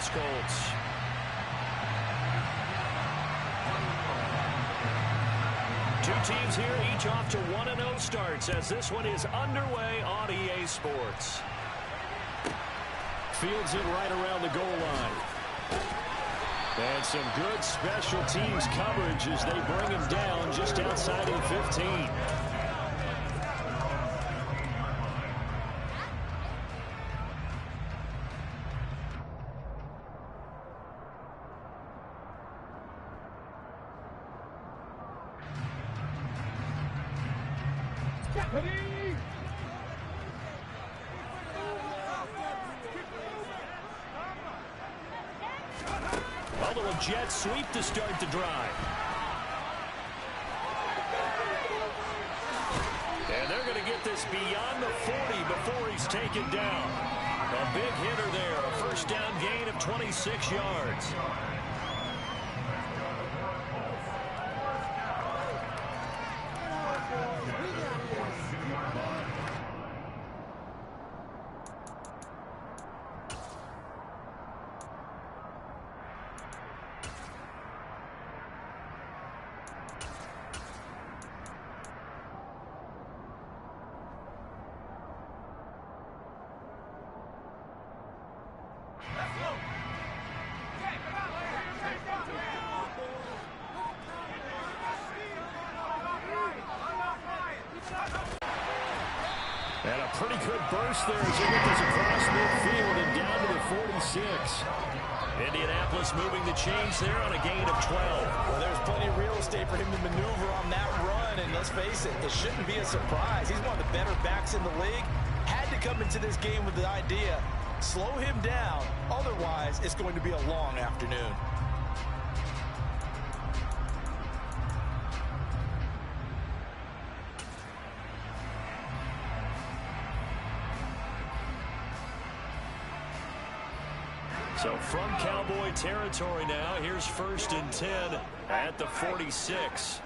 Indianapolis Colts. Two teams here, each off to 1-0 starts as this one is underway on EA Sports. Fields it right around the goal line. And some good special teams coverage as they bring him down just outside of the 15. A little jet sweep to start the drive. And they're going to get this beyond the 40 before he's taken down. A big hitter there, a first down gain of 26 yards. And a pretty good burst there as he get this across midfield and down to the 46. Indianapolis moving the chains there on a gain of 12. Well, there's plenty of real estate for him to maneuver on that run, and let's face it, it shouldn't be a surprise. He's one of the better backs in the league. Had to come into this game with the idea, slow him down, otherwise it's going to be a long afternoon. So from Cowboy territory now, here's 1st and 10 at the 46.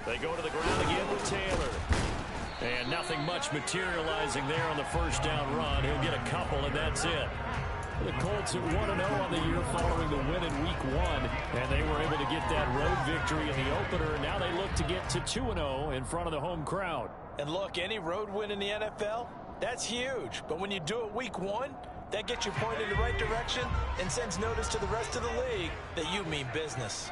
They go to the ground again with Taylor. And nothing much materializing there on the first down run. He'll get a couple, and that's it. The Colts at 1-0 on the year following the win in Week 1. And they were able to get that road victory in the opener. And now they look to get to 2-0 in front of the home crowd. And look, any road win in the NFL, that's huge. But when you do it Week 1, that gets you pointed in the right direction and sends notice to the rest of the league that you mean business.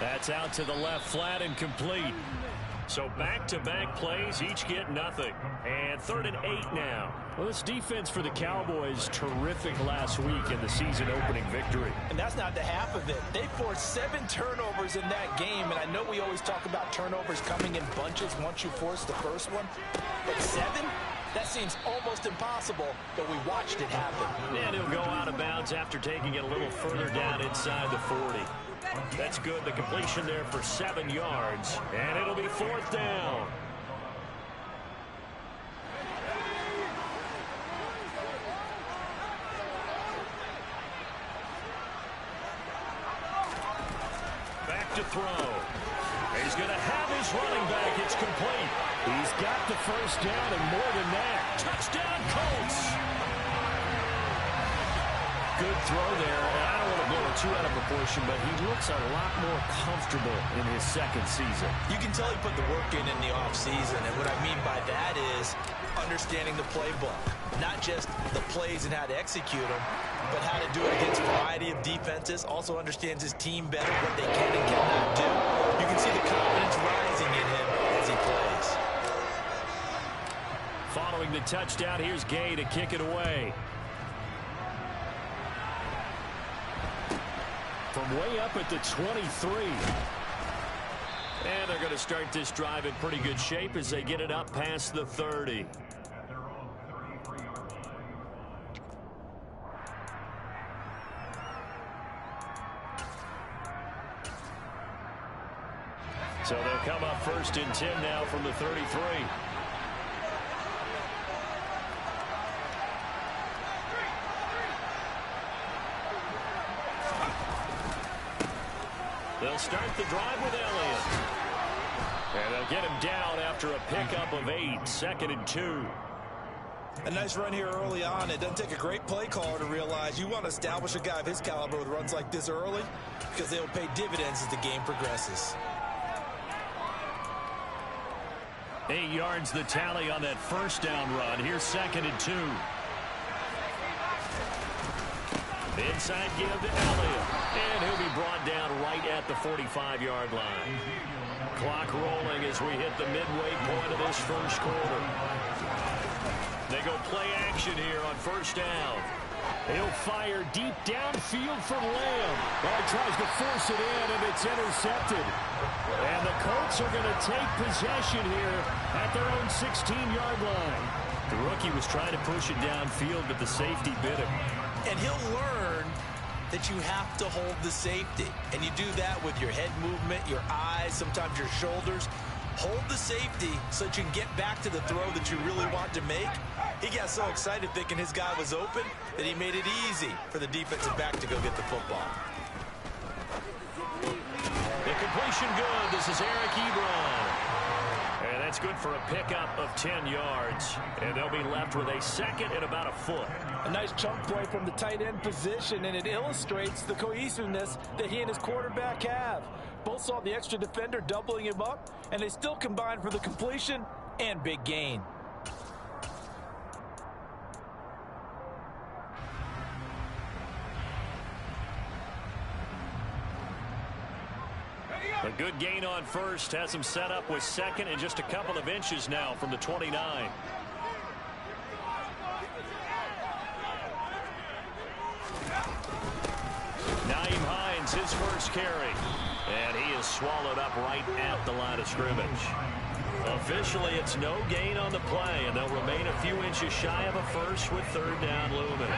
That's out to the left, flat and complete. So back-to-back plays, each get nothing. And 3rd and 8 now. Well, this defense for the Cowboys, terrific last week in the season-opening victory. And that's not the half of it. They forced 7 turnovers in that game, and I know we always talk about turnovers coming in bunches once you force the first one. But 7? That seems almost impossible, but we watched it happen. And he'll go out of bounds after taking it a little further down inside the 40. That's good. The completion there for 7 yards. And it'll be 4th down. Back to throw. He's going to have his running back. It's complete. He's got the first down and more than that. Touchdown, Colts. Good throw there. I don't want to blow it too out of proportion, but he looks a lot more comfortable in his second season. You can tell he put the work in the offseason, and what I mean by that is understanding the playbook. Not just the plays and how to execute them, but how to do it against a variety of defenses. Also understands his team better, what they can and cannot do. You can see the confidence rising in him as he plays. Following the touchdown, here's Gay to kick it away. From way up at the 23. And they're going to start this drive in pretty good shape as they get it up past the 30. So they'll come up 1st and 10 now from the 33. They'll start the drive with Elliott. And they'll get him down after a pickup of 8, 2nd and 2. A nice run here early on. It doesn't take a great play caller to realize you want to establish a guy of his caliber with runs like this early because they will pay dividends as the game progresses. 8 yards the tally on that first down run. Here's 2nd and 2. Inside give to Elliott. And he'll be brought down right at the 45-yard line. Clock rolling as we hit the midway point of this first quarter. They go play action here on first down. He'll fire deep downfield for Lamb. He tries to force it in, and it's intercepted. And the Colts are going to take possession here at their own 16-yard line. The rookie was trying to push it downfield, but the safety bit him. And he'll learn that you have to hold the safety. And you do that with your head movement, your eyes, sometimes your shoulders. Hold the safety so that you can get back to the throw that you really want to make. He got so excited thinking his guy was open that he made it easy for the defensive back to go get the football. The completion good. This is Eric Ebron. And that's good for a pickup of 10 yards. And they'll be left with a 2nd and about a foot. A nice chunk play from the tight end position, and it illustrates the cohesiveness that he and his quarterback have. Both saw the extra defender doubling him up, and they still combined for the completion and big gain. A good gain on first has him set up with 2nd and just a couple of inches now from the 29. Nyheim Hines, his first carry. And he is swallowed up right at the line of scrimmage. Officially, it's no gain on the play, and they'll remain a few inches shy of a first with 3rd down looming.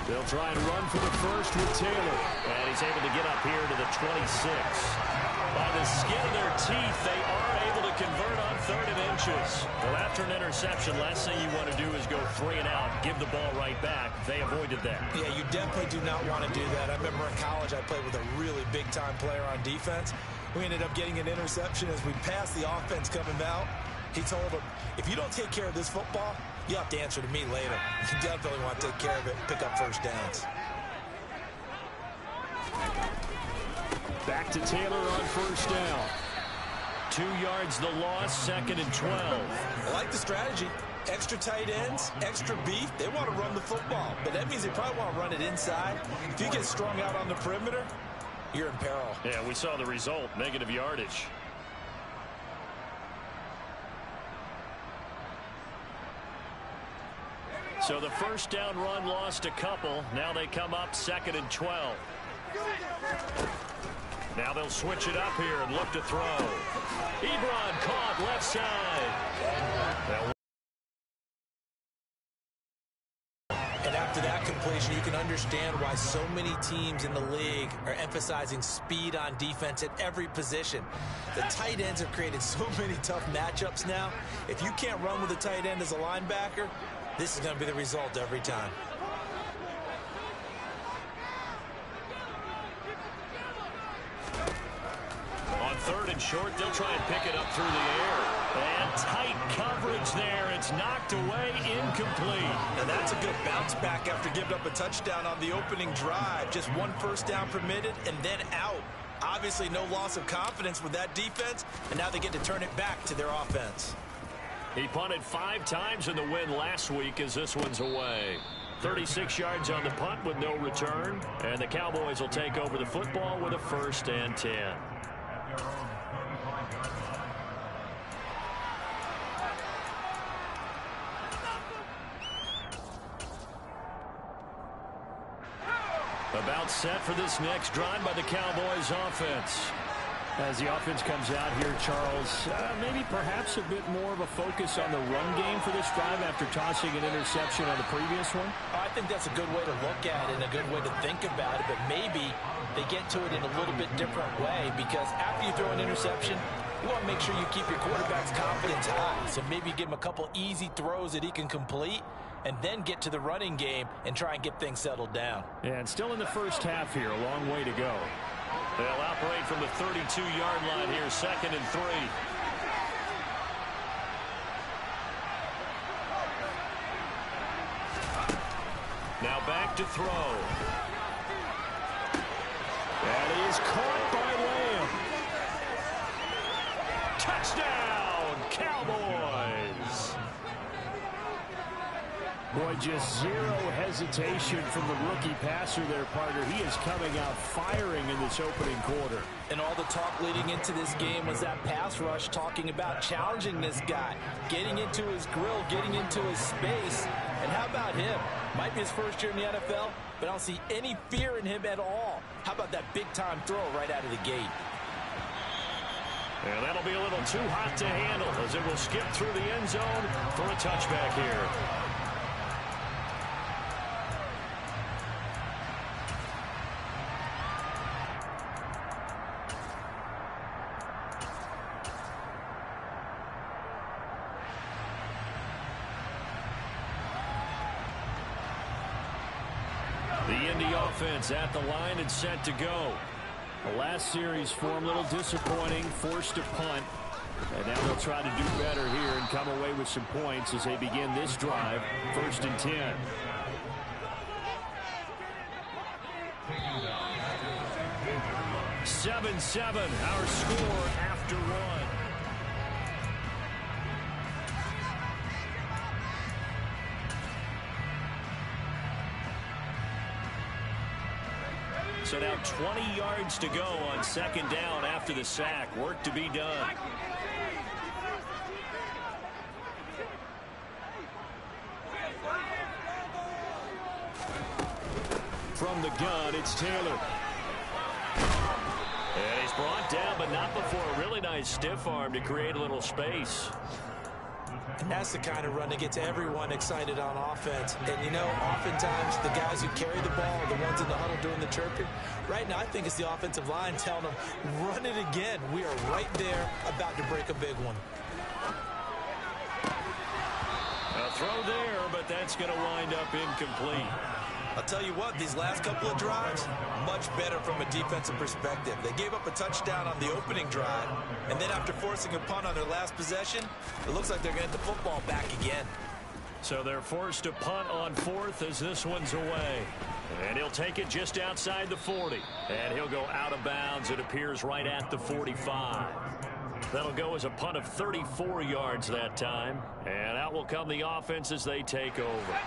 They'll try and run for the first with Taylor. And he's able to get up here to the 26. By the skin of their teeth, they are able to convert on 3rd and inches. Well, after an interception, last thing you want to do is go 3 and out, give the ball right back. They avoided that. Yeah, you definitely do not want to do that. I remember in college I played with a really big-time player on defense. We ended up getting an interception as we passed the offense coming out. He told him, if you don't take care of this football, you have to answer to me later. You definitely want to take care of it, pick up first downs. Back to Taylor on first down. 2 yards the loss, 2nd and 12. I like the strategy. Extra tight ends, extra beef. They want to run the football, but that means they probably want to run it inside. If you get strung out on the perimeter, you're in peril. Yeah, we saw the result, negative yardage. So the first down run lost a couple. Now they come up 2nd and 12. Now they'll switch it up here and look to throw. Ebron caught left side. And after that completion, you can understand why so many teams in the league are emphasizing speed on defense at every position. The tight ends have created so many tough matchups now. If you can't run with a tight end as a linebacker, this is going to be the result every time. On 3rd and short, they'll try and pick it up through the air. And tight coverage there. It's knocked away, incomplete. And that's a good bounce back after giving up a touchdown on the opening drive. Just 1 first down permitted and then out. Obviously no loss of confidence with that defense, and now they get to turn it back to their offense. He punted 5 times in the win last week as this one's away. 36 yards on the punt with no return. And the Cowboys will take over the football with a 1st and 10. About set for this next drive by the Cowboys offense. As the offense comes out here, Charles, maybe perhaps a bit more of a focus on the run game for this drive after tossing an interception on the previous one? I think that's a good way to look at it and a good way to think about it, but maybe they get to it in a little bit different way, because after you throw an interception, you want to make sure you keep your quarterback's confidence high. So maybe give him a couple easy throws that he can complete, and then get to the running game and try and get things settled down. And still in the first half here, a long way to go. They'll operate from the 32-yard line here, 2nd and 3. Now back to throw. That is caught by Lamb. Touchdown, Cowboys. Boy, just zero hesitation from the rookie passer there, partner. He is coming out firing in this opening quarter. And all the talk leading into this game was that pass rush talking about challenging this guy, getting into his grill, getting into his space. And how about him? Might be his first year in the NFL, but I don't see any fear in him at all. How about that big-time throw right out of the gate? And that'll be a little too hot to handle as it will skip through the end zone for a touchback here. The Indy offense at the line and set to go. The last series for him, a little disappointing, forced a punt. And now they'll try to do better here and come away with some points as they begin this drive, 1st and 10. Seven, our score after one. So now 20 yards to go on 2nd down after the sack. Work to be done. From the gun, it's Taylor. And he's brought down, but not before a really nice stiff arm to create a little space. And that's the kind of run that gets everyone excited on offense. And, you know, oftentimes the guys who carry the ball are the ones in the huddle doing the chirping. Right now, I think it's the offensive line telling them, run it again. We are right there about to break a big one. A throw there, but that's going to wind up incomplete. I'll tell you what, these last couple of drives, much better from a defensive perspective. They gave up a touchdown on the opening drive, and then after forcing a punt on their last possession, it looks like they're going to get the football back again. So they're forced to punt on 4th as this one's away. And he'll take it just outside the 40. And he'll go out of bounds, it appears, right at the 45. That'll go as a punt of 34 yards that time. And out will come the offense as they take over.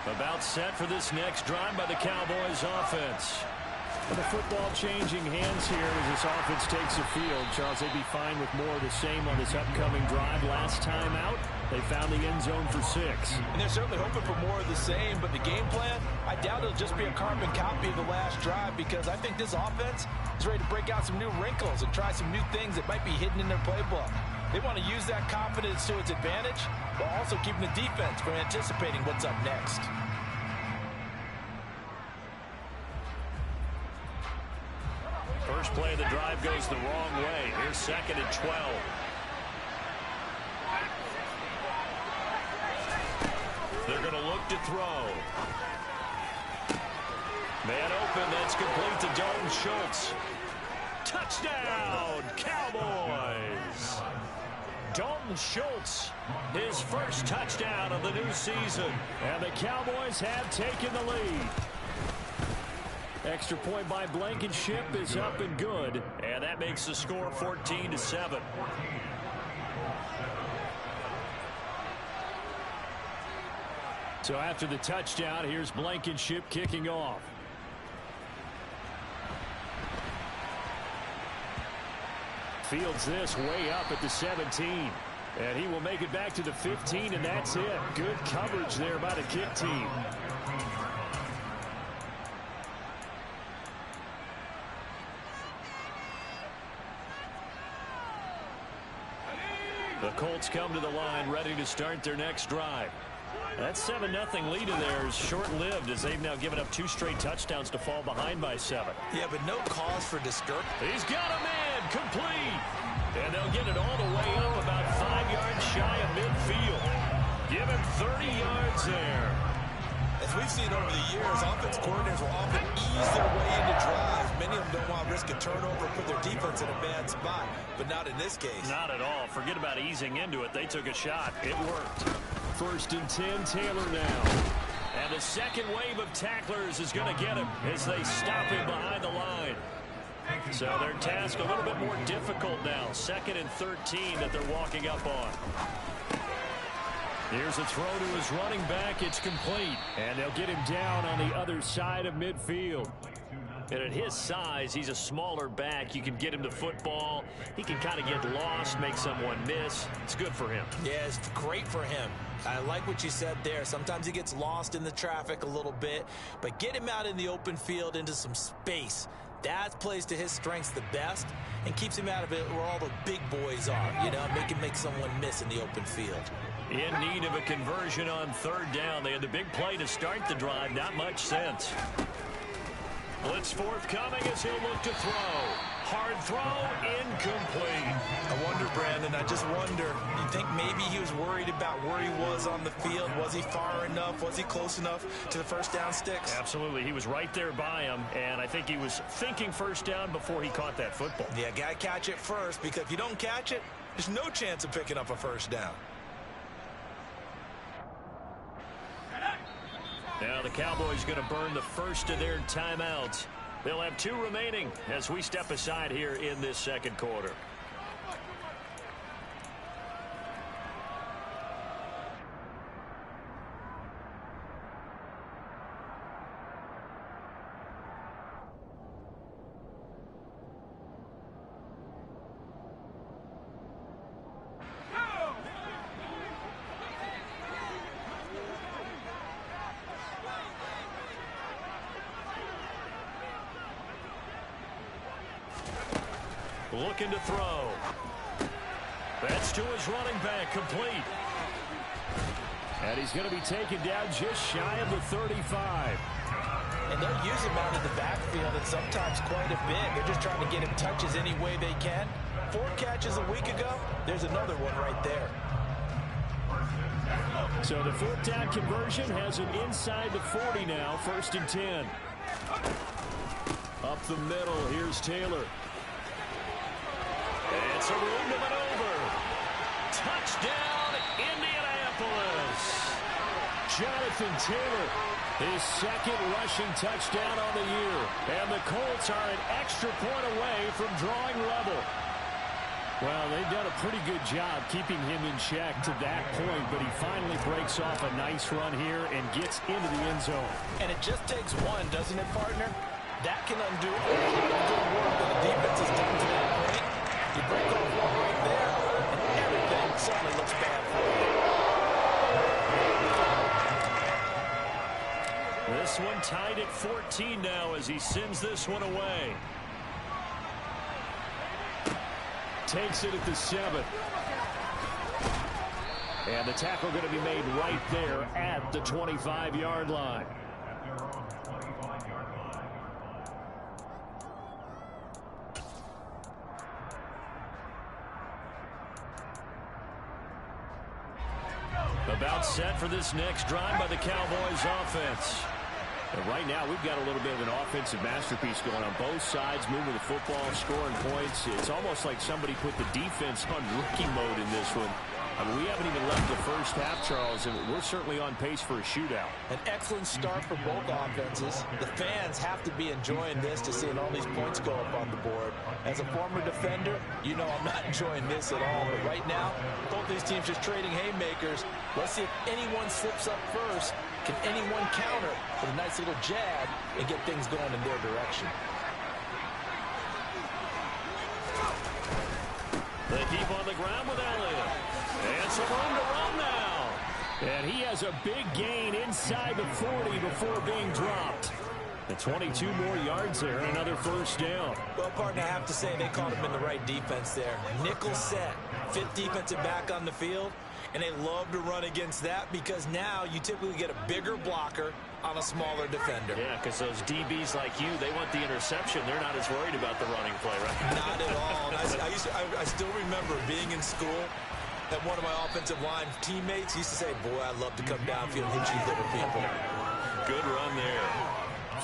About set for this next drive by the Cowboys offense. And the football changing hands here as this offense takes the field. Charles, they'd be fine with more of the same on this upcoming drive. Last time out, they found the end zone for 6. And they're certainly hoping for more of the same, but the game plan, I doubt it'll just be a carbon copy of the last drive, because I think this offense is ready to break out some new wrinkles and try some new things that might be hidden in their playbook. They want to use that confidence to its advantage, while also keeping the defense from anticipating what's up next. First play of the drive goes the wrong way. Here's 2nd and 12. They're going to look to throw. Man open, that's complete to Dalton Schultz. Touchdown, Cowboys! Dalton Schultz, his first touchdown of the new season. And the Cowboys have taken the lead. Extra point by Blankenship is up and good. And that makes the score 14-7. So after the touchdown, here's Blankenship kicking off. Fields this way up at the 17. And he will make it back to the 15, and that's it. Good coverage there by the kick team. The Colts come to the line ready to start their next drive. That 7-0 lead of theirs short-lived as they've now given up 2 straight touchdowns to fall behind by 7. Yeah, but no cause for discouragement. He's got a man complete. And they'll get it all the way up about 5 yards shy of midfield. Give him 30 yards there. As as we've seen over the years, offense coordinators will often ease their way into drives. Many of them don't want to risk a turnover or put their defense in a bad spot, but not in this case. Not at all. Forget about easing into it. They took a shot. It worked. 1st and 10, Taylor now. And the second wave of tacklers is going to get him as they stop him behind the line. So their task a little bit more difficult now. 2nd and 13 that they're walking up on. Here's a throw to his running back. It's complete. And they'll get him down on the other side of midfield. And at his size, he's a smaller back. You can get him the football. He can kind of get lost, make someone miss. It's good for him. Yeah, it's great for him. I like what you said there. Sometimes he gets lost in the traffic a little bit, but get him out in the open field into some space. That plays to his strengths the best and keeps him out of it where all the big boys are. You know, make someone miss in the open field. In need of a conversion on 3rd down. They had the big play to start the drive. Not much sense. Blitz forthcoming as he'll look to throw. Hard throw, incomplete. I wonder, Brandon, I just wonder, you think maybe he was worried about where he was on the field? Was he far enough? Was he close enough to the first down sticks? Absolutely. He was right there by him, and I think he was thinking first down before he caught that football. Yeah, got to catch it first, because if you don't catch it, there's no chance of picking up a first down. Now the Cowboys going to burn the first of their timeouts. They'll have 2 remaining as we step aside here in this 2nd quarter. Looking to throw. That's to his running back, complete. And he's going to be taken down just shy of the 35. And they'll use him out of the backfield and sometimes quite a bit. They're just trying to get him touches any way they can. 4 catches a week ago. There's another one right there. So the 4th down conversion has him inside the 40 now. 1st and 10. Up the middle, here's Taylor. It's a room to maneuver. Touchdown, Indianapolis. Jonathan Taylor, his 2nd rushing touchdown on the year. And the Colts are an extra point away from drawing level. Well, they've done a pretty good job keeping him in check to that point, but he finally breaks off a nice run here and gets into the end zone. And it just takes one, doesn't it, partner? That can undo all the good work that the defense has done to that point. You break off one right there, and everything suddenly looks bad for you. This one tied at 14 now as he sends this one away. Takes it at the 7. And the tackle going to be made right there at the 25-yard line. About set for this next drive by the Cowboys offense. And right now, we've got a little bit of an offensive masterpiece going on both sides, moving the football, scoring points. It's almost like somebody put the defense on rookie mode in this one. I mean, we haven't even left the first half, Charles, and we're certainly on pace for a shootout. An excellent start for both offenses. The fans have to be enjoying this to seeing all these points go up on the board. As a former defender, you know I'm not enjoying this at all. But right now, both these teams just trading haymakers. Let's see if anyone slips up first. Can anyone counter with a nice little jab and get things going in their direction? They keep on the ground with Elliott. And some room to run now. And he has a big gain inside the 40 before being dropped. And 22 more yards there and another first down. Well, partner, I have to say they caught him in the right defense there. Nickel set, 5th defensive back on the field. And they love to run against that because now you typically get a bigger blocker on a smaller defender. Yeah, because those DBs like you, they want the interception. They're not as worried about the running play, right? Not at all. And I still remember being in school and one of my offensive line teammates used to say, boy, I'd love to come downfield and hit you little people. Good run there.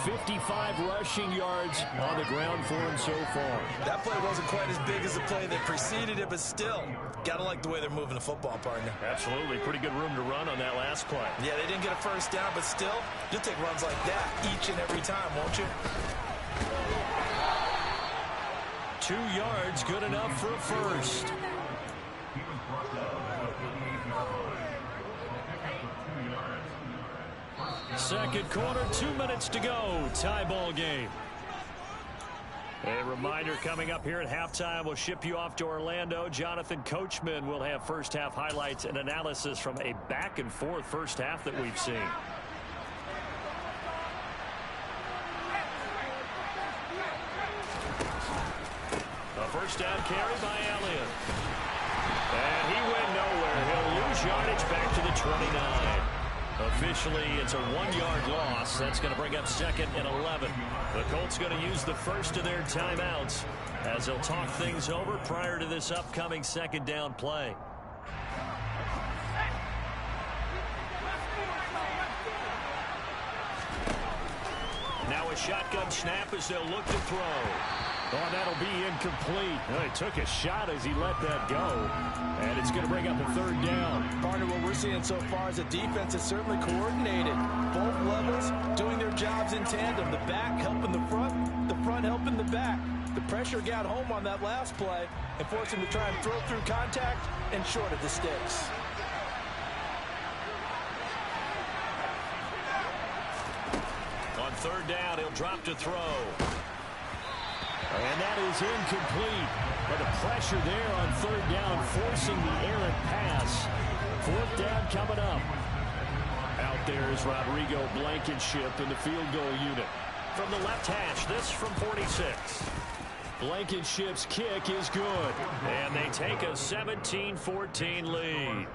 55 rushing yards on the ground for him so far. That play wasn't quite as big as the play that preceded it, but still, gotta like the way they're moving the football, partner. Absolutely. Pretty good room to run on that last play. Yeah, they didn't get a first down, but still, you'll take runs like that each and every time, won't you? 2 yards, good enough for a first. Second quarter, 2 minutes to go. Tie ball game. A reminder coming up here at halftime. We'll ship you off to Orlando. Jonathan Coachman will have first half highlights and analysis from a back and forth first half that we've seen. A first down carry by Elliott. And he went nowhere. He'll lose yardage back to the 29. Officially, it's a 1-yard loss. That's going to bring up 2nd and 11. The Colts going to use the first of their timeouts as they'll talk things over prior to this upcoming second down play. Now a shotgun snap as they'll look to throw. Oh, that'll be incomplete. Well, he took a shot as he let that go. And it's going to bring up a 3rd down. Partner, what we're seeing so far is the defense is certainly coordinated. Both levels doing their jobs in tandem. The back helping the front helping the back. The pressure got home on that last play and forced him to try and throw through contact and short of the sticks. On 3rd down, he'll drop to throw. And that is incomplete. But the pressure there on 3rd down, forcing the errant pass. 4th down coming up. Out there is Rodrigo Blankenship in the field goal unit. From the left hash, this from 46. Blankenship's kick is good. And they take a 17-14 lead.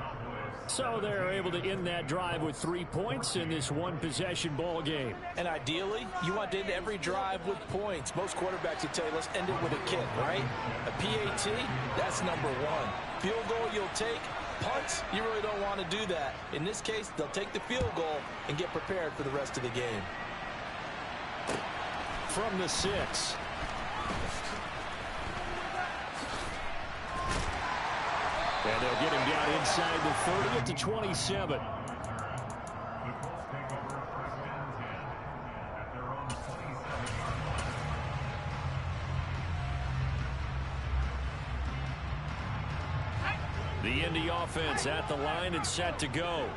So they're able to end that drive with 3 points in this one-possession ball game. And ideally, you want to end every drive with points. Most quarterbacks would tell you, let's end it with a kick, right? A PAT, that's number 1. Field goal you'll take. Punts, you really don't want to do that. In this case, they'll take the field goal and get prepared for the rest of the game. From the 6. And they'll get him down inside the 30 at the 27. The Indy offense at the line and set to go.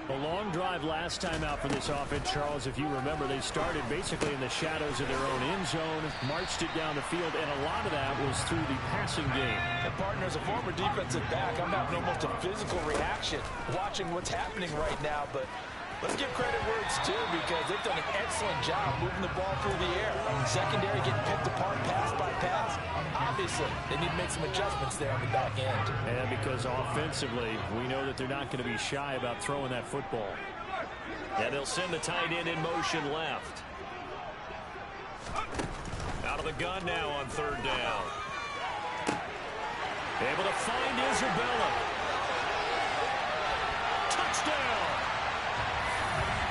A long drive last time out for this offense, Charles. If you remember, they started basically in the shadows of their own end zone, marched it down the field, and a lot of that was through the passing game. And partner, as a former defensive back, I'm having almost a physical reaction watching what's happening right now. But let's give credit where it's due, because they've done an excellent job moving the ball through the air. Secondary getting picked apart pass by pass. Obviously, they need to make some adjustments there on the back end. And because offensively, we know that they're not going to be shy about throwing that football. And they'll send the tight end in motion left. Out of the gun now on 3rd down. Able to find Isabella. Touchdown!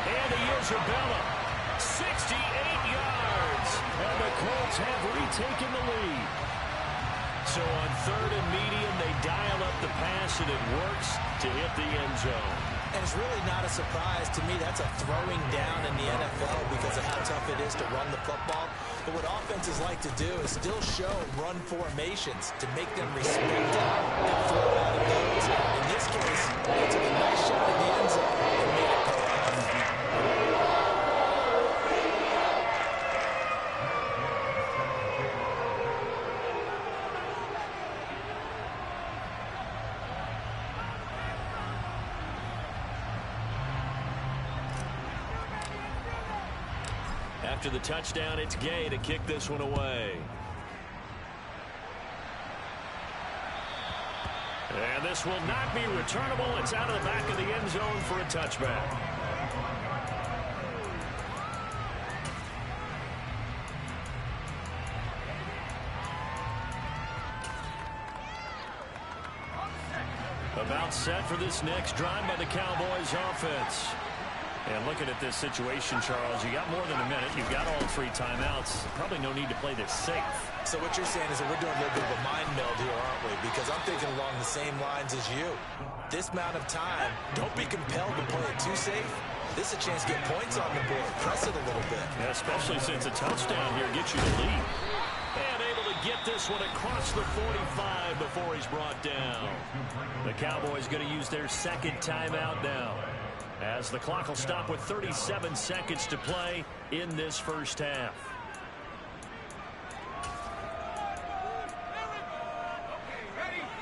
And Isabella, 68 yards. And the Colts have retaken the lead. So on 3rd and medium, they dial up the pass, and it works to hit the end zone. And it's really not a surprise to me. That's a throwing down in the NFL because of how tough it is to run the football. But what offenses like to do is still show run formations to make them respect it and throw out of bounds. In this case, they took a nice shot at the end zone and made it pay off. After the touchdown, it's Gay to kick this one away. And this will not be returnable. It's out of the back of the end zone for a touchback. About set for this next drive by the Cowboys offense. And looking at this situation, Charles, you got more than a minute. You've got all 3 timeouts. Probably no need to play this safe. So what you're saying is that we're doing a little bit of a mind meld here, aren't we? Because I'm thinking along the same lines as you. This amount of time, don't be compelled to play it too safe. This is a chance to get points on the board. Press it a little bit. Yeah, especially since a touchdown here gets you the lead. And able to get this one across the 45 before he's brought down. The Cowboys going to use their second timeout now, as the clock will stop with 37 seconds to play in this first half.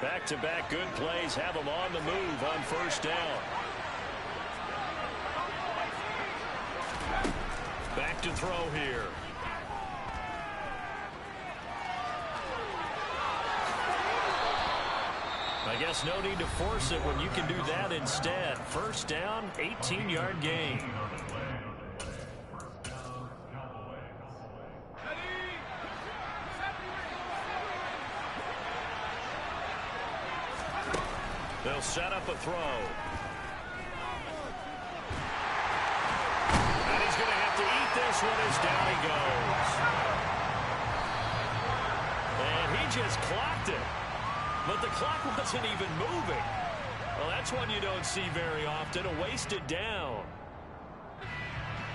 Back-to-back good plays have them on the move on first down. Back to throw here. I guess no need to force it when you can do that instead. First down, 18-yard gain. They'll set up a throw. And he's going to have to eat this one as down he goes. And he just clocked it. But the clock wasn't even moving. Well, that's one you don't see very often, a wasted down.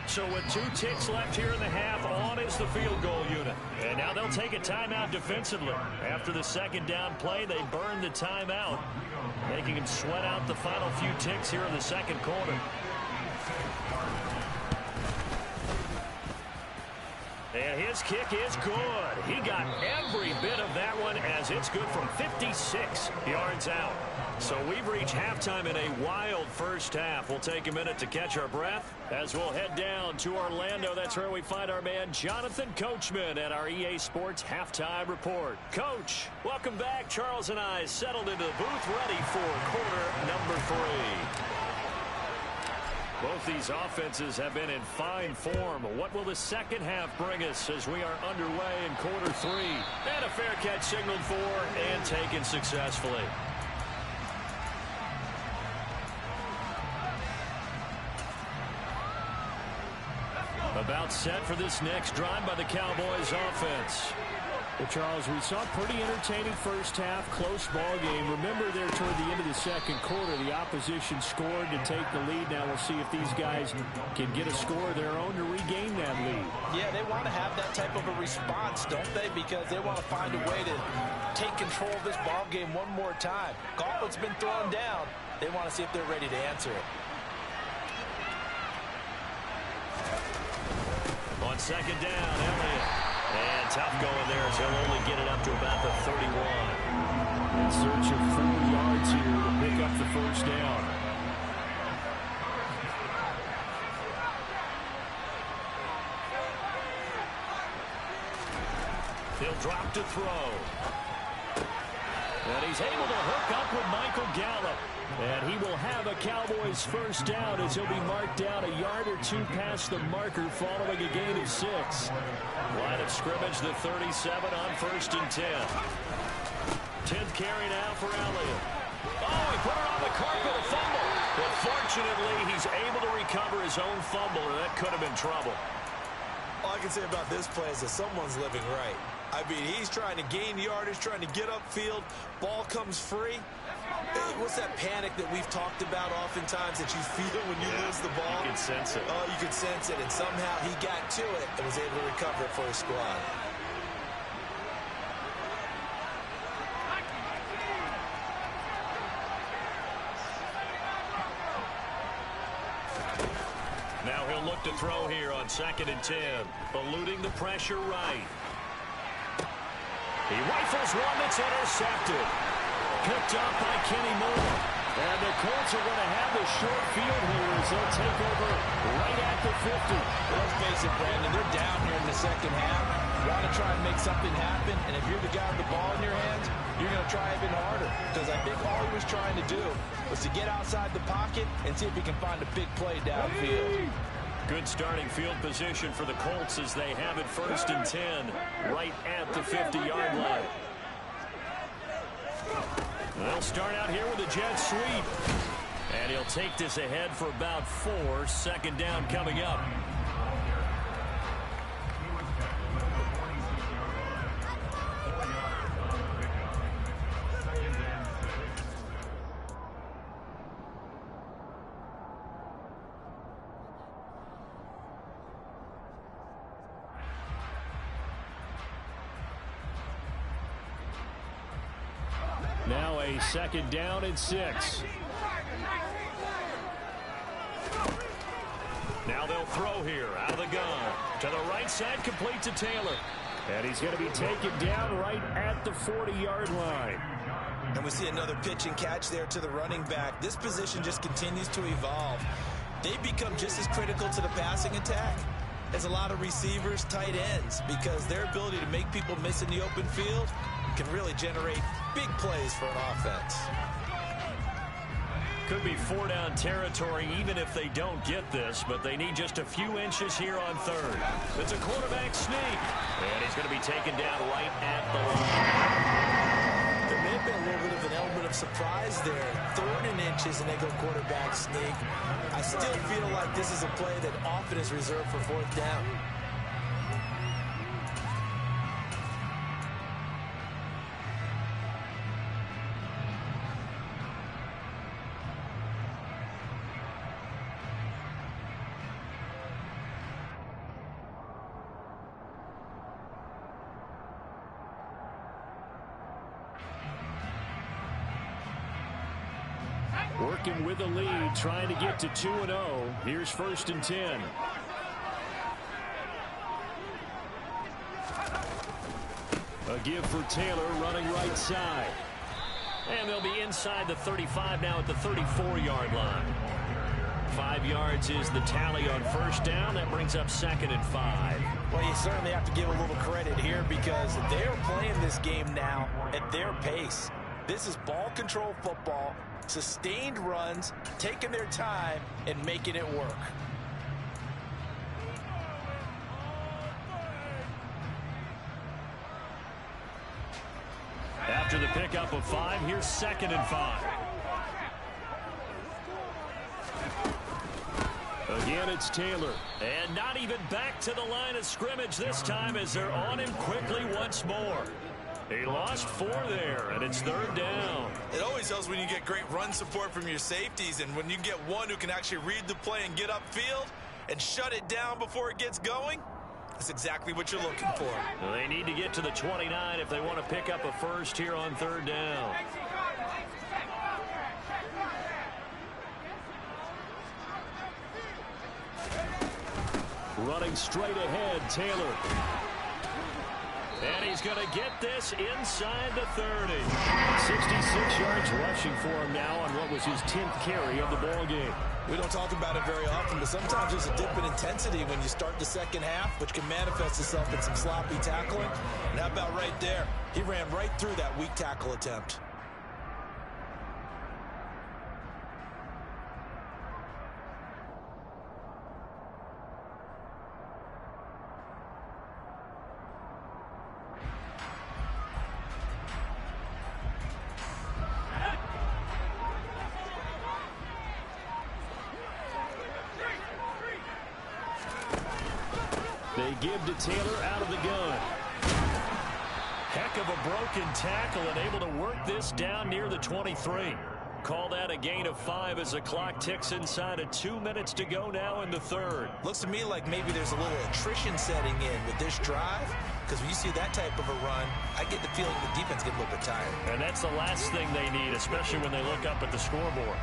So with 2 ticks left here in the half, on is the field goal unit. And now they'll take a timeout defensively. After the second down play, they burn the timeout, making him sweat out the final few ticks here in the second quarter. And his kick is good. He got every bit of that one, as it's good from 56 yards out. So we've reached halftime in a wild first half. We'll take a minute to catch our breath as we'll head down to Orlando. That's where we find our man Jonathan Coachman at our EA Sports Halftime Report. Coach, welcome back. Charles and I settled into the booth, ready for quarter number 3. Both these offenses have been in fine form. What will the second half bring us as we are underway in quarter 3? And a fair catch signaled for and taken successfully. About set for this next drive by the Cowboys offense. Well, Charles, we saw a pretty entertaining first half, close ball game. Remember there toward the end of the second quarter, the opposition scored to take the lead. Now we'll see if these guys can get a score of their own to regain that lead. Yeah, they want to have that type of a response, don't they? Because they want to find a way to take control of this ball game one more time. Gauntlet's been thrown down. They want to see if they're ready to answer it. On second down, Elliott. And tough going there as he'll only get it up to about the 31. In search of 4 yards here to pick up the first down. He'll drop to throw. And he's able to hook up with Michael Gallup. And he will have a Cowboys first down as he'll be marked down a yard or 2 past the marker following a gain of 6. Line of scrimmage, the 37 on first and 10. 10th carry now for Elliott. Oh, he put it on the carpet, a fumble. But fortunately, he's able to recover his own fumble, or that could have been trouble. All I can say about this play is that someone's living right. I mean, he's trying to gain yardage, trying to get upfield. Ball comes free. What's that panic that we've talked about oftentimes that you feel when you lose the ball? You can sense it. Oh, you can sense it. And somehow he got to it and was able to recover it for his squad. Now he'll look to throw here on second and 10. Eluding the pressure right. He rifles one that's intercepted. Picked up by Kenny Moore. And the Colts are going to have the short field here as they'll take over right at the 50. Let's face it, Brandon, they're down here in the second half. You want to try and make something happen, and if you're the guy with the ball in your hands, you're going to try even harder. Because I think all he was trying to do was to get outside the pocket and see if he can find a big play downfield. Good starting field position for the Colts as they have it first and 10 right at the 50-yard line. They'll start out here with a jet sweep. And he'll take this ahead for about 4. Second down coming up. Now a second down and 6. Now they'll throw here out of the gun. To the right side, complete to Taylor. And he's going to be taken down right at the 40-yard line. And we see another pitch and catch there to the running back. This position just continues to evolve. They become just as critical to the passing attack as a lot of receivers, tight ends, because their ability to make people miss in the open field can really generate big plays for an offense. Could be 4-down territory even if they don't get this, but they need just a few inches here on third. It's a quarterback sneak, and he's going to be taken down right at the line. There may have been a little bit of an element of surprise there. 3rd and inches, and they go quarterback sneak. I still feel like this is a play that often is reserved for 4th down. Working with the lead, trying to get to 2-0. Here's 1st and 10. A give for Taylor running right side. And they'll be inside the 35 now at the 34-yard line. 5 yards is the tally on 1st down. That brings up 2nd and 5. Well, you certainly have to give a little credit here because they're playing this game now at their pace. This is ball control football, sustained runs, taking their time, and making it work. After the pickup of 5, here's 2nd and 5. Again, it's Taylor. And not even back to the line of scrimmage this time as they're on him quickly once more. He lost 4 there, and it's 3rd down. It always helps when you get great run support from your safeties, and when you get one who can actually read the play and get upfield and shut it down before it gets going, that's exactly what you're looking for. Well, they need to get to the 29 if they want to pick up a first here on 3rd down. Running straight ahead, Taylor. And he's going to get this inside the 30. 66 yards rushing for him now on what was his 10th carry of the ball game. We don't talk about it very often, but sometimes there's a dip in intensity when you start the second half, which can manifest itself in some sloppy tackling. And how about right there? He ran right through that weak tackle attempt. They give to Taylor out of the gun. Heck of a broken tackle and able to work this down near the 23. Call that a gain of 5 as the clock ticks inside of 2 minutes to go now in the 3rd. Looks to me like maybe there's a little attrition setting in with this drive, because when you see that type of a run, I get the feeling the defense gets a little bit tired. And that's the last thing they need, especially when they look up at the scoreboard.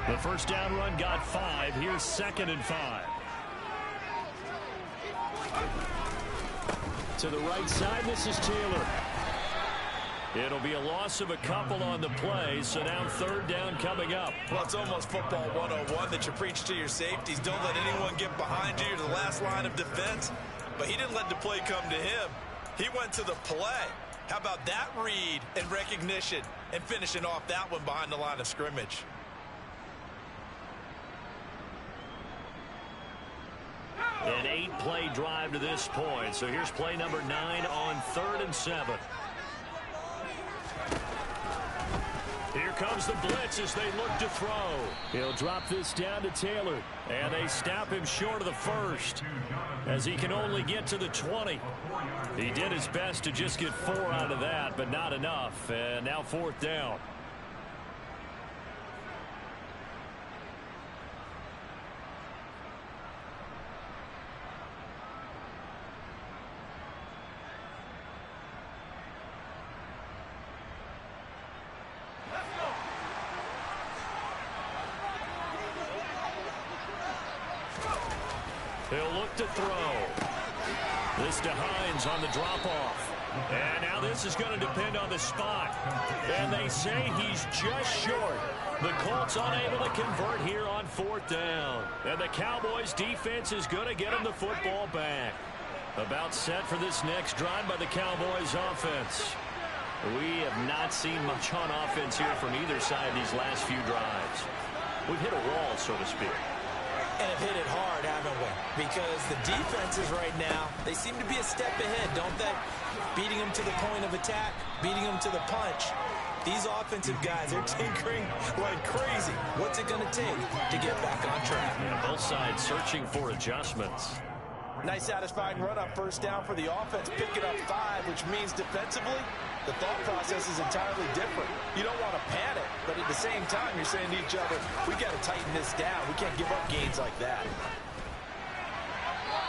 The first down run got 5. Here's 2nd and 5. To the right side, this is Taylor. It'll be a loss of a couple on the play, so now 3rd down coming up. Well, it's almost football 101 that you preach to your safeties. Don't let anyone get behind you. You're the last line of defense. But he didn't let the play come to him. He went to the play. How about that read and recognition? and finishing off that one behind the line of scrimmage. An 8-play drive to this point. So here's play number 9 on 3rd and 7. Here comes the blitz as they look to throw. He'll drop this down to Taylor. And they snap him short of the first as he can only get to the 20. He did his best to just get 4 out of that, but not enough. And now 4th down. He'll look to throw. This to Hines on the drop-off. And now this is going to depend on the spot. And they say he's just short. The Colts unable to convert here on 4th down. And the Cowboys defense is going to get him the football back. About set for this next drive by the Cowboys offense. We have not seen much on offense here from either side these last few drives. We've hit a wall, so to speak. And have hit it hard, haven't we? Because the defenses right now, they seem to be a step ahead, don't they? Beating them to the point of attack, beating them to the punch. These offensive guys, they're tinkering like crazy. What's it going to take to get back on track? And both sides searching for adjustments. Nice satisfying run up 1st down for the offense, picking up 5, which means defensively, the thought process is entirely different. You don't want to panic, but at the same time, you're saying to each other, we got to tighten this down. We can't give up gains like that.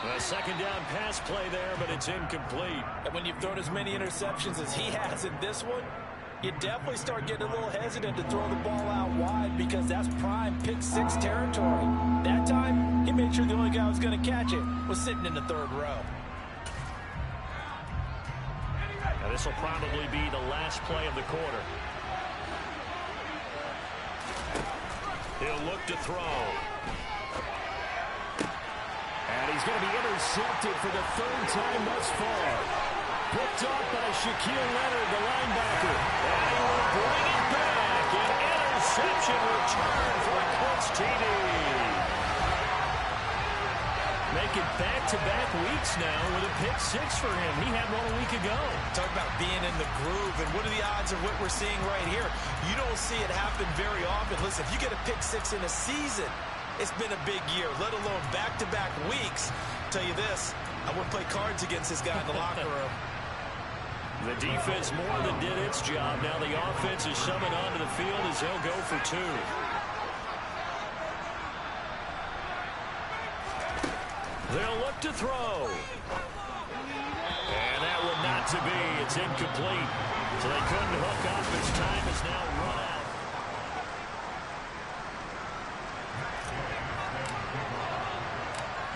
A 2nd down pass play there, but it's incomplete. And when you've thrown as many interceptions as he has in this one, you definitely start getting a little hesitant to throw the ball out wide because that's prime pick 6 territory. That time, he made sure the only guy who was going to catch it was sitting in the 3rd row. Now this will probably be the last play of the quarter. He'll look to throw. And he's going to be intercepted for the 3rd time thus far. Picked up by Shaquille Leonard, the linebacker. And he will bring it back. An interception return for a Colts TD. Making back-to-back weeks now with a pick 6 for him. He had one a week ago. Talk about being in the groove, and what are the odds of what we're seeing right here? You don't see it happen very often. Listen, if you get a pick 6 in a season, it's been a big year, let alone back-to-back weeks. Tell you this, I wouldn't play cards against this guy in the locker room. The defense more than did its job. Now the offense is summoned onto the field as they'll go for 2. They'll look to throw. And that one not to be. It's incomplete. So they couldn't hook up. His time is now run out.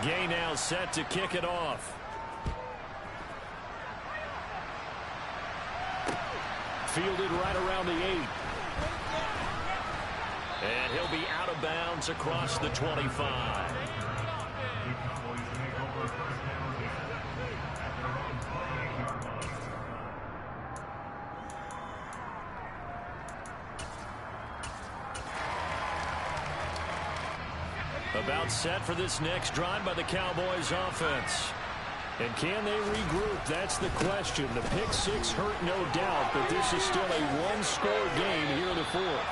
Gay now set to kick it off. Fielded right around the 8. And he'll be out of bounds across the 25. About set for this next drive by the Cowboys offense. And can they regroup? That's the question. The pick 6 hurt, no doubt, but this is still a one-score game here in the 4th.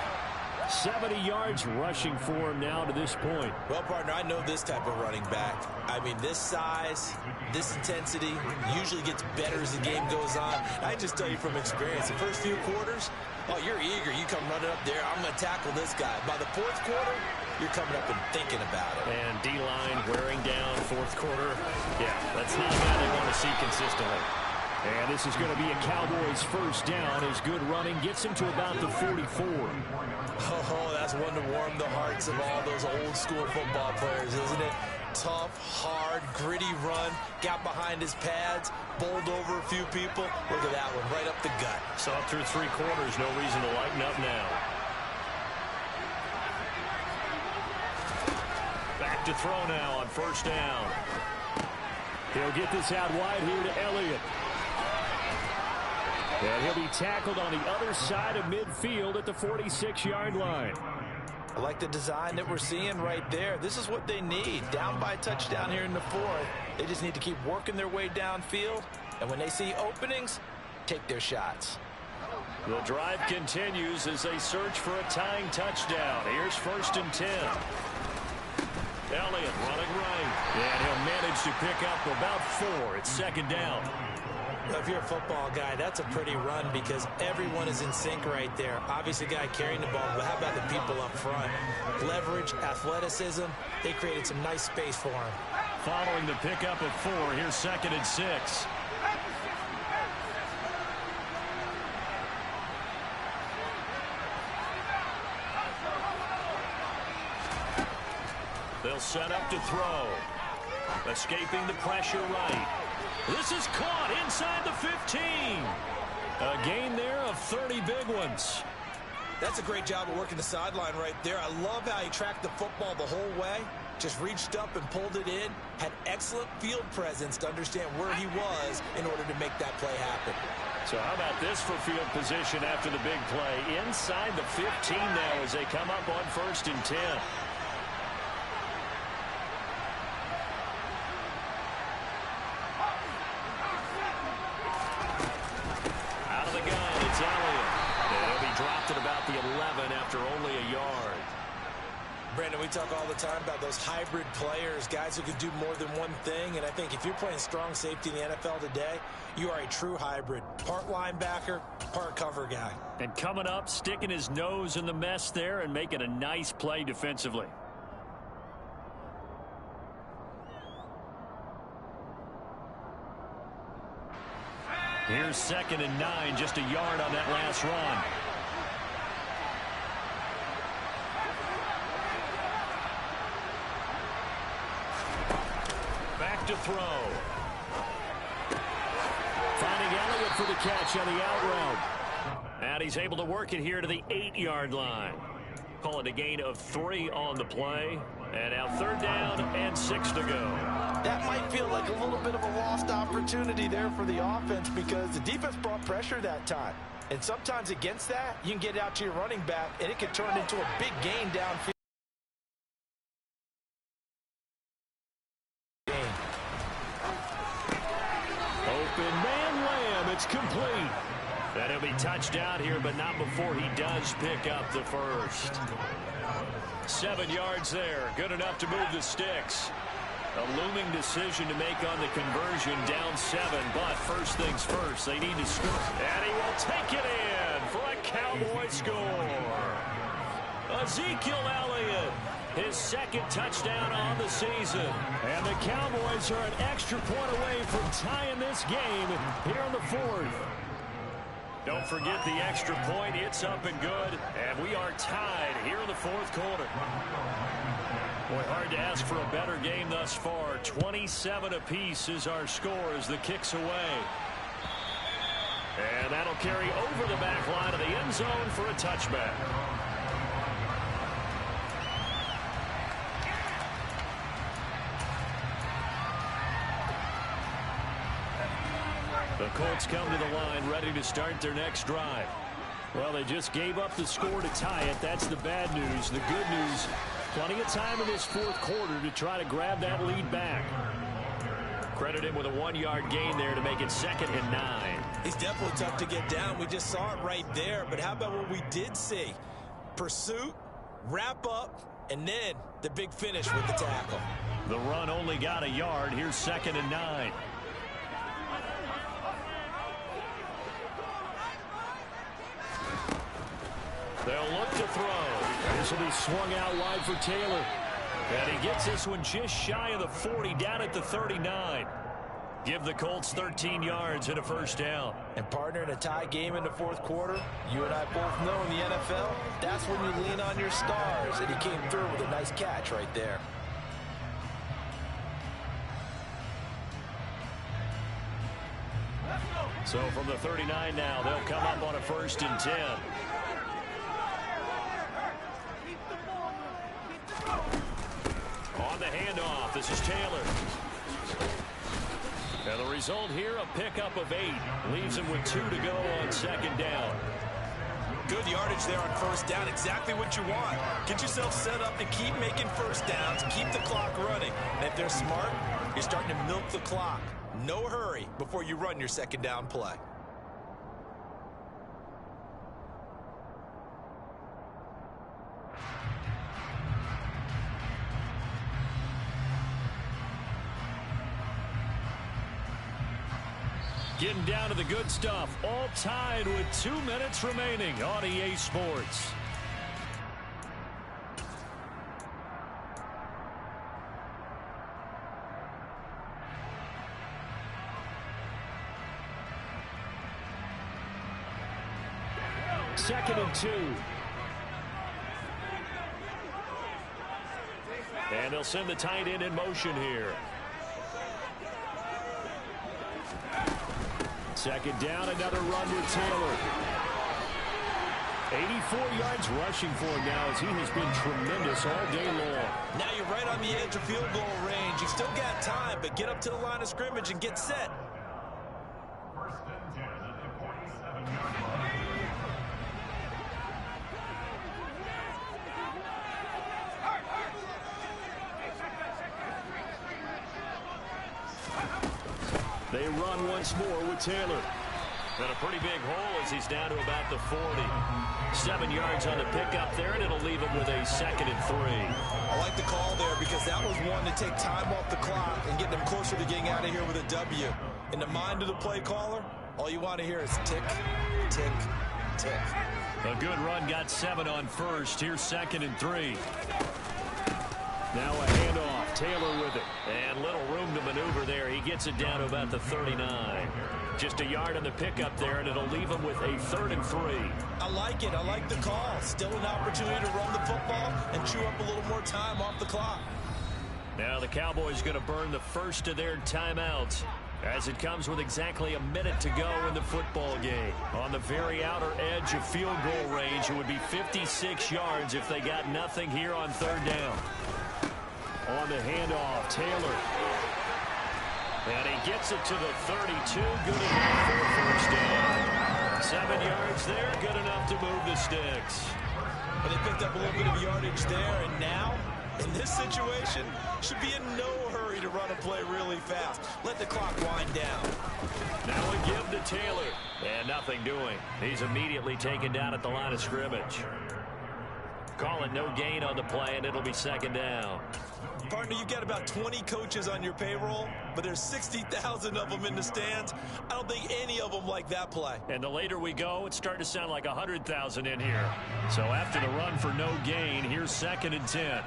70 yards rushing for him now to this point. Well, partner, I know this type of running back. I mean, this size, this intensity usually gets better as the game goes on. I just tell you from experience, the first few quarters, oh, you're eager. You come running up there, I'm going to tackle this guy. By the 4th quarter, you're coming up and thinking about it. And D-line wearing down 4th quarter. Yeah, that's not a guy they want to see consistently. And this is going to be a Cowboys 1st down as good running gets him to about the 44. Oh, that's one to warm the hearts of all those old school football players, isn't it? Tough, hard, gritty run, got behind his pads, bowled over a few people. Look at that one, right up the gut. So up through 3 quarters, no reason to lighten up now. Back to throw now on 1st down. He'll get this out wide here to Elliott. And he'll be tackled on the other side of midfield at the 46-yard line. I like the design that we're seeing right there. This is what they need. Down by a touchdown here in the fourth. They just need to keep working their way downfield. And when they see openings, take their shots. The drive continues as they search for a tying touchdown. Here's 1st and 10. Elliott running right. And he'll manage to pick up about 4. It's 2nd down. If you're a football guy, that's a pretty run because everyone is in sync right there. Obviously, the guy carrying the ball, but how about the people up front? Leverage, athleticism, they created some nice space for him. Following the pickup of 4, here's 2nd and 6. They'll set up to throw. Escaping the pressure right. This is caught inside the 15. A gain there of 30 big ones. That's a great job of working the sideline right there. I love how he tracked the football the whole way. Just reached up and pulled it in. Had excellent field presence to understand where he was in order to make that play happen. So how about this for field position after the big play? Inside the 15 now as they come up on 1st and 10. About the 11 after only a yard. Brandon, we talk all the time about those hybrid players, guys who can do more than one thing, and I think if you're playing strong safety in the NFL today, you are a true hybrid. Part linebacker, part cover guy. And coming up, sticking his nose in the mess there and making a nice play defensively. Here's 2nd and 9, just a yard on that last run. Back to throw. Finding Elliott for the catch on the out route. And he's able to work it here to the 8-yard line. Call it a gain of 3 on the play. And now 3rd down and 6 to go. That might feel like a little bit of a lost opportunity there for the offense because the defense brought pressure that time. And sometimes against that, you can get out to your running back, and it can turn into a big gain downfield. Open man Lamb. It's complete. And he'll be touched out here, but not before he does pick up the first. 7 yards there. Good enough to move the sticks. A looming decision to make on the conversion, down 7. But first things first, they need to score. And he will take it in for a Cowboy score. Ezekiel Elliott, his 2nd touchdown on the season. And the Cowboys are an extra point away from tying this game here in the 4th. Don't forget the extra point. It's up and good. And we are tied here in the 4th quarter. Boy, hard to ask for a better game thus far. 27 apiece is our score as the kick's away. And that'll carry over the back line of the end zone for a touchback. The Colts come to the line ready to start their next drive. Well, they just gave up the score to tie it. That's the bad news. The good news, plenty of time in this 4th quarter to try to grab that lead back. Credit him with a 1-yard gain there to make it 2nd and 9. He's definitely tough to get down. We just saw it right there. But how about what we did see? Pursuit, wrap up, and then the big finish with the tackle. The run only got a yard. Here's 2nd and 9. They'll look to throw. This will be swung out wide for Taylor. And he gets this one just shy of the 40, down at the 39. Give the Colts 13 yards and a first down. And partner, in a tie game in the 4th quarter, you and I both know in the NFL, that's when you lean on your stars. And he came through with a nice catch right there. So from the 39 now, they'll come up on a 1st and 10. On the handoff, this is Taylor. And the result here, a pickup of 8. Leaves him with 2 to go on second down. Good yardage there on first down. Exactly what you want. Get yourself set up to keep making first downs, keep the clock running. And if they're smart, you're starting to milk the clock. No hurry before you run your second down play. Getting down to the good stuff. All tied with 2 minutes remaining on EA Sports. Second and 2. And they'll send the tight end in motion here. Second down, another run with Taylor. 84 yards rushing for him now as he has been tremendous all day long. Now you're right on the edge of field goal range. You've still got time, but get up to the line of scrimmage and get set. First and 10 at the 47-yard line. They run once more with Taylor. And a pretty big hole as he's down to about the 40. 7 yards on the pickup there, and it'll leave him with a second and 3. I like the call there because that was one to take time off the clock and get them closer to getting out of here with a W. In the mind of the play caller, all you want to hear is tick, tick, tick. A good run, got 7 on first. Here's second and 3. Now a handoff. Taylor with it. And little room to maneuver there. He gets it down to about the 39. Just a yard on the pickup there, and it'll leave him with a third and 3. I like it. I like the call. Still an opportunity to run the football and chew up a little more time off the clock. Now the Cowboys going to burn the first of their timeouts as it comes with exactly a minute to go in the football game. On the very outer edge of field goal range, it would be 56 yards if they got nothing here on third down. On the handoff, Taylor. And he gets it to the 32. Good enough for a first down. 7 yards there. Good enough to move the sticks. But they picked up a little bit of yardage there. And now, in this situation, should be in no hurry to run a play really fast. Let the clock wind down. Now a give to Taylor. And nothing doing. He's immediately taken down at the line of scrimmage. Call it no gain on the play, and it'll be second down. Partner, you've got about 20 coaches on your payroll, but there's 60,000 of them in the stands. I don't think any of them like that play. And the later we go, it's starting to sound like 100,000 in here. So after the run for no gain, here's second and 10.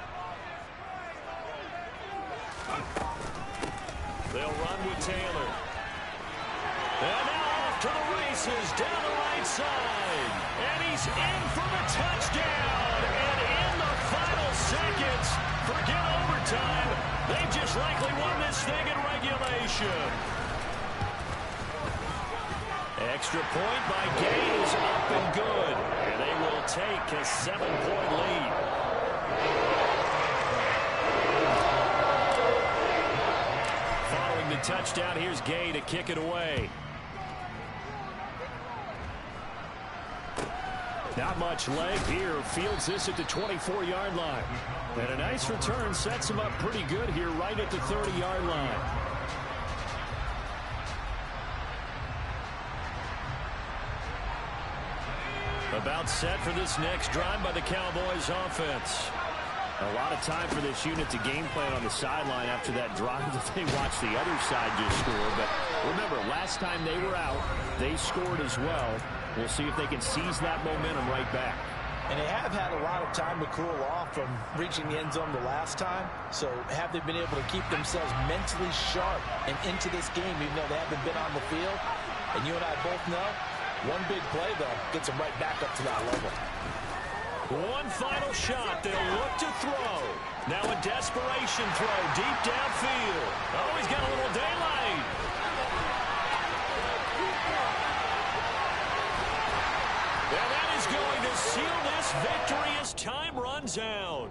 They'll run with Taylor. And now off to the races down the right side. And he's in for the touchdown. And in the final seconds, forget overtime. They just likely won this thing in regulation. Extra point by Gay is up and good. And they will take a 7-point lead. Following the touchdown, here's Gay to kick it away. Not much leg here. Fields this at the 24-yard line. And a nice return sets him up pretty good here right at the 30-yard line. About set for this next drive by the Cowboys offense. A lot of time for this unit to game plan on the sideline after that drive that they watched the other side just score. But remember, last time they were out, they scored as well. We'll see if they can seize that momentum right back. And they have had a lot of time to cool off from reaching the end zone the last time. So have they been able to keep themselves mentally sharp and into this game, even though they haven't been on the field? And you and I both know, one big play, though, gets them right back up to that level. One final shot. They'll look to throw. Now a desperation throw deep downfield. Oh, he's got a little daylight. And that is going to seal this victory as time runs out.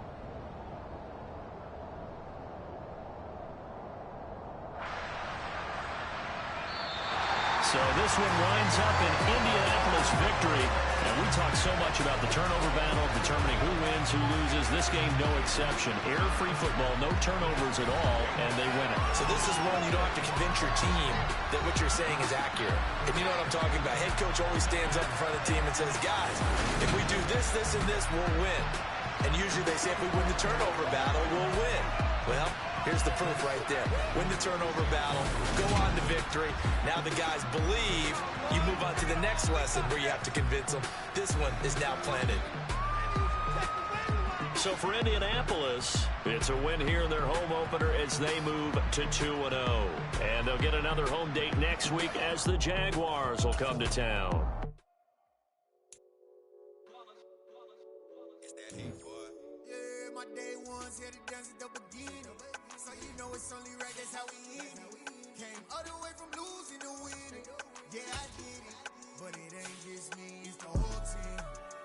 this one winds up in Indianapolis victory. And we talk so much about the turnover battle, determining who wins, who loses. This game, no exception. Error-free football, no turnovers at all, and they win it. So this is one you don't have to convince your team that what you're saying is accurate. And you know what I'm talking about. Head coach always stands up in front of the team and says, guys, if we do this, this, and this, we'll win. And usually they say if we win the turnover battle, we'll win. Well, here's the proof right there. Win the turnover battle, go on to victory. Now the guys believe. You move on to the next lesson where you have to convince them. This one is now planted. So for Indianapolis, it's a win here in their home opener as they move to 2-0. And they'll get another home date next week as the Jaguars will come to town. Yeah, my day ones here to dance at the beginning. So you know it's only right, that's how we end it. Came all the way from losing to winning. Yeah, I did it. But it ain't just me, it's the whole team.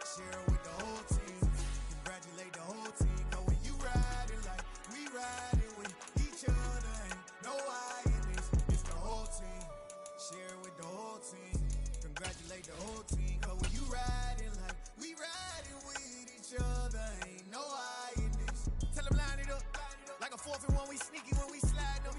Share it with the whole team. Congratulate the whole team. Cause when you riding like we riding with each other, ain't no I in this. It's the whole team. Share it with the whole team. Congratulate the whole team. Cause when you riding like we riding with each other, ain't no I in this. Tell them line it up. Like a 4th and 1, we sneaky when we slide them.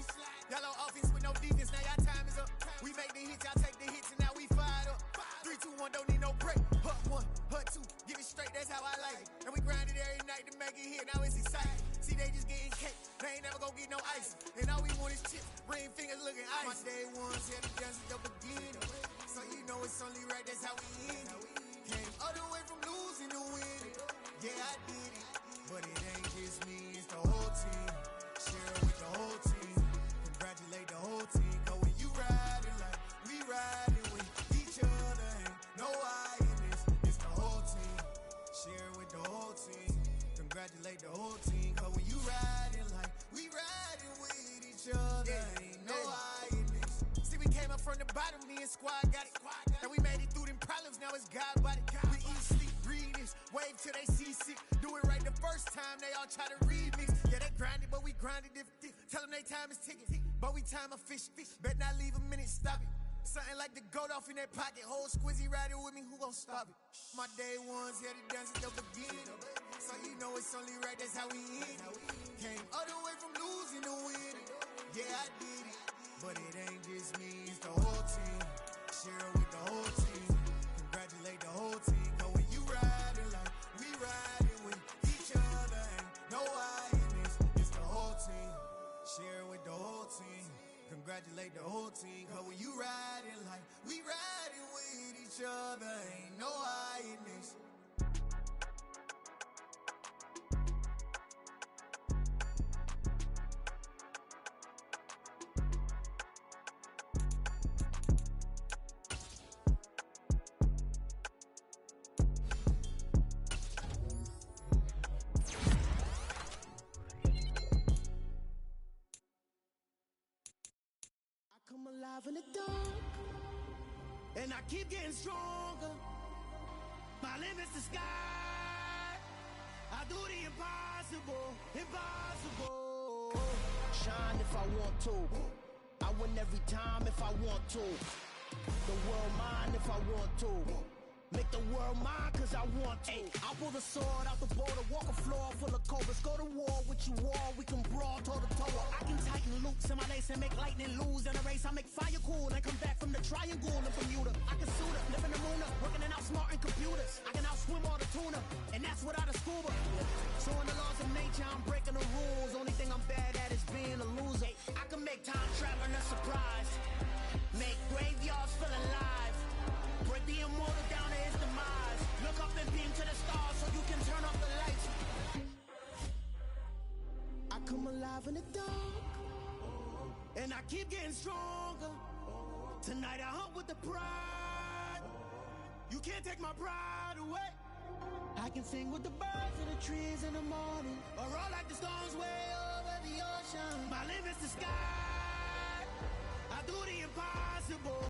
Y'all on offense with no defense, now y'all time is up. We make the hits, y'all take the hits, and now we fired up. 3, 2, 1, don't need no break. Hut 1, hut 2, give it straight, that's how I like it. And we grind it every night to make it hit, now it's exciting. See, they just getting cake, they ain't never gonna get no ice. And all we want is chips, ring fingers looking ice. My day ones here to dance at the beginning. So you know it's only right, that's how we end it. Came all the way from losing to winning. Yeah, I did it. But it ain't just me, it's the whole team. Share it with the whole team. Congratulate the whole team. Cause when you riding like we riding with each other, ain't no I in this. It's the whole team. Share it with the whole team. Congratulate the whole team. Cause when you riding like we riding with each other, ain't no I in this. See, we came up from the bottom, me and squad got it. And we made it through them problems, now it's God body. We eat, sleep, breathe this. Wave till they see sick. Do it right the first time, they all try to remix. Yeah, they grinded, but we grinded different. Tell them they time is ticking, but we time a fish. Bet not leave a minute, stop it. Something like the goat off in that pocket. Whole squizzy riding with me, who gon' stop it? My day ones here to dance at the beginning. So you know it's only right, that's how we end it. Came all the way from losing to winning. Yeah, I did it. But it ain't just me, it's the whole team. Share it with the whole team. Congratulate the whole team. Cause when you riding like we riding with each other, ain't no I in this. It's the whole team. Share it with the whole team. Congratulate the whole team. Cause when you riding like we riding with each other, ain't no I in this. Come alive in the dark, and I keep getting stronger. My limit's the sky. I do the impossible, impossible. Shine if I want to. I win every time if I want to. The world mine if I want to. Make the world mine cause I want to. I pull the sword out the border, walk a floor full of cobras. Go to war with you all, we can brawl toe to toe. I can tighten loops in my lace and make lightning lose in a race. I make fire cool and come back from the triangle in Bermuda. I can suit up, live in the moon up, working and outsmarting computers. I can outswim all the tuna, and that's without a scuba. So in the laws of nature, I'm breaking the rules. Only thing I'm bad at is being a loser. I can make time traveling a surprise, make graveyards feel alive. Break the immortal down to his demise. Look up and beam to the stars so you can turn off the lights. I come alive in the dark, and I keep getting stronger. Tonight I hunt with the pride. You can't take my pride away. I can sing with the birds in the trees in the morning, or roll like the storms way over the ocean. My limit's the sky. I do the impossible.